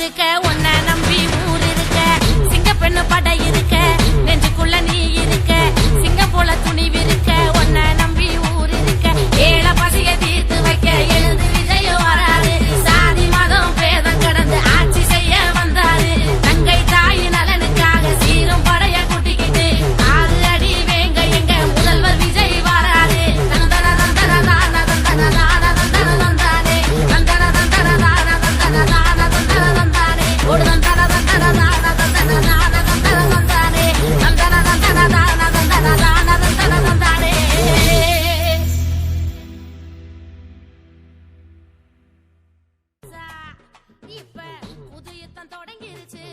இருக்க உன்னை நம்பி ஊர் இருக்க சிங்க பெண்ணு படை இருக்க நெஞ்சுக்குள்ள நீ இருக்க சிங்க போல துணிவு இருக்க உன்னை நம்பி ஊர் இருக்க ஏழ பசிய தீர்த்து வைக்க எழுது விஜய வராது சாதி மதம் பேதம் கடந்து ஆட்சி செய்ய வந்தாரு தங்கை தாய் நலனுக்காக சீரும் படைய கூட்டிக்கிட்டு 6 அடி வேங்க எங்க முதல்வர் விஜய் வராரு தந்தன தந்தன தான தந்தன தான தந்தன தந்தானே தந்தன தந்தன தான தந்தன தான தந்தன தந்தானே ஒரு தந்தன தந்தன தான தந்தன தான தந்தன தந்தானே தந்தன தந்தன தான தந்தன தான தந்தன தந்தானே இப்ப புது யுத்தம் தொடங்கிருச்சு